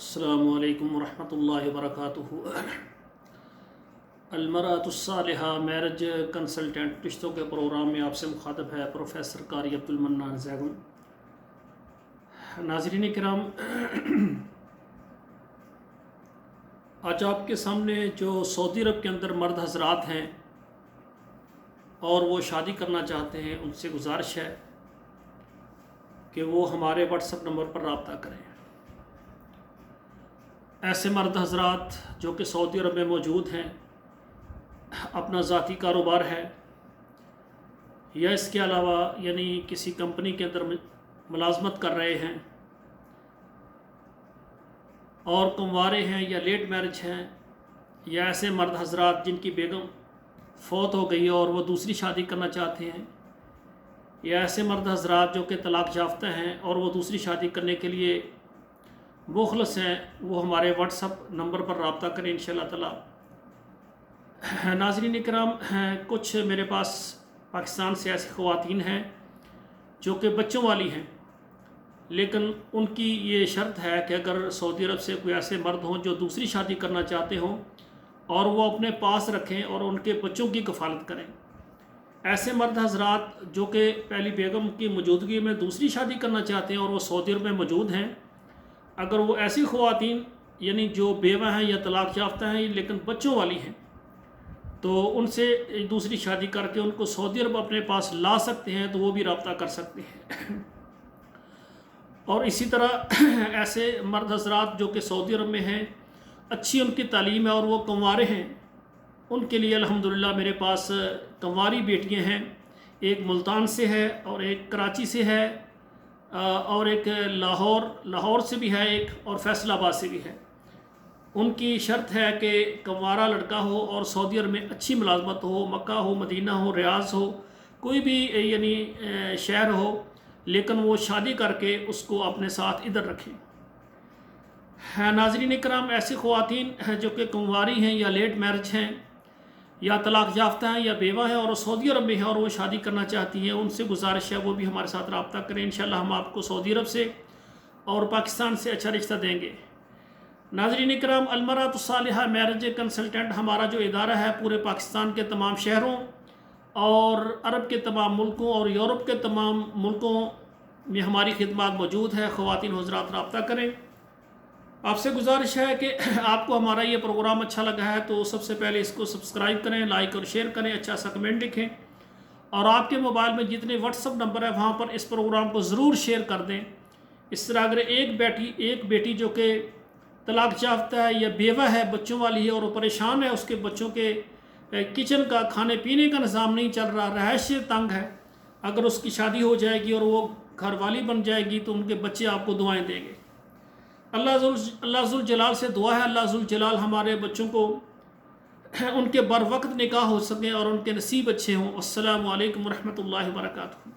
السلام علیکم ورحمۃ اللہ وبرکاتہ۔ المرأۃ الصالحہ میرج کنسلٹنٹ رشتوں کے پروگرام میں آپ سے مخاطب ہے پروفیسر قاری عبدالمنان زیگم۔ ناظرین کرام، آج آپ کے سامنے جو سعودی عرب کے اندر مرد حضرات ہیں اور وہ شادی کرنا چاہتے ہیں، ان سے گزارش ہے کہ وہ ہمارے واٹس ایپ نمبر پر رابطہ کریں۔ ایسے مرد حضرات جو کہ سعودی عرب میں موجود ہیں، اپنا ذاتی کاروبار ہے یا اس کے علاوہ کسی کمپنی کے اندر ملازمت کر رہے ہیں اور کنوارے ہیں یا لیٹ میرج ہیں، یا ایسے مرد حضرات جن کی بیگم فوت ہو گئی اور وہ دوسری شادی کرنا چاہتے ہیں، یا ایسے مرد حضرات جو کہ طلاق یافتہ ہیں اور وہ دوسری شادی کرنے کے لیے مخلص ہیں، وہ ہمارے واٹس ایپ نمبر پر رابطہ کریں انشاءاللہ تعالی۔ ناظرین کرام، کچھ میرے پاس پاکستان سے ایسی خواتین ہیں جو کہ بچوں والی ہیں، لیکن ان کی یہ شرط ہے کہ اگر سعودی عرب سے کوئی ایسے مرد ہوں جو دوسری شادی کرنا چاہتے ہوں اور وہ اپنے پاس رکھیں اور ان کے بچوں کی کفالت کریں۔ ایسے مرد حضرات جو کہ پہلی بیگم کی موجودگی میں دوسری شادی کرنا چاہتے ہیں اور وہ سعودی عرب میں موجود ہیں، اگر وہ ایسی خواتین جو بیوہ ہیں یا طلاق یافتہ ہیں لیکن بچوں والی ہیں، تو ان سے دوسری شادی کر کے ان کو سعودی عرب اپنے پاس لا سکتے ہیں، تو وہ بھی رابطہ کر سکتے ہیں۔ اور اسی طرح ایسے مرد حضرات جو کہ سعودی عرب میں ہیں، اچھی ان کی تعلیم ہے اور وہ کنوارے ہیں، ان کے لیے الحمدللہ میرے پاس کنواری بیٹیاں ہیں، ایک ملتان سے ہے اور ایک کراچی سے ہے اور ایک لاہور سے بھی ہے ایک، اور فیصل آباد سے بھی ہے۔ ان کی شرط ہے کہ کنوارا لڑکا ہو اور سعودی عرب میں اچھی ملازمت ہو، مکہ ہو، مدینہ ہو، ریاض ہو، کوئی بھی شہر ہو، لیکن وہ شادی کر کے اس کو اپنے ساتھ ادھر رکھیں۔ ناظرین کرام، ایسی خواتین جو کہ کنواری ہیں یا لیٹ میرج ہیں یا طلاق یافتہ ہیں یا بیوہ ہیں اور سعودی عرب میں ہیں اور وہ شادی کرنا چاہتی ہیں، ان سے گزارش ہے وہ بھی ہمارے ساتھ رابطہ کریں۔ انشاءاللہ ہم آپ کو سعودی عرب سے اور پاکستان سے اچھا رشتہ دیں گے۔ ناظرین کرام، المرأۃ الصالحہ میرج کنسلٹنٹ ہمارا جو ادارہ ہے، پورے پاکستان کے تمام شہروں اور عرب کے تمام ملکوں اور یورپ کے تمام ملکوں میں ہماری خدمات موجود ہے۔ خواتین حضرات رابطہ کریں۔ آپ سے گزارش ہے کہ آپ کو ہمارا یہ پروگرام اچھا لگا ہے تو سب سے پہلے اس کو سبسکرائب کریں، لائک اور شیئر کریں، اچھا سا کمنٹ لکھیں، اور آپ کے موبائل میں جتنے واٹس ایپ نمبر ہے وہاں پر اس پروگرام کو ضرور شیئر کر دیں۔ اس طرح اگر ایک بیٹی جو کہ طلاق یافتہ ہے یا بیوہ ہے، بچوں والی ہے اور وہ پریشان ہے، اس کے بچوں کے کچن کا کھانے پینے کا نظام نہیں چل رہا، رہائش سے تنگ ہے، اگر اس کی شادی ہو جائے گی اور وہ گھر والی بن جائے گی تو ان کے بچے آپ کو دعائیں دیں گے۔ اللہ ذوالجلال سے دعا ہے اللہ ذوالجلال ہمارے بچوں کو ان کے بر وقت نکاح ہو سکیں اور ان کے نصیب اچھے ہوں۔ السلام علیکم ورحمۃ اللہ وبرکاتہ۔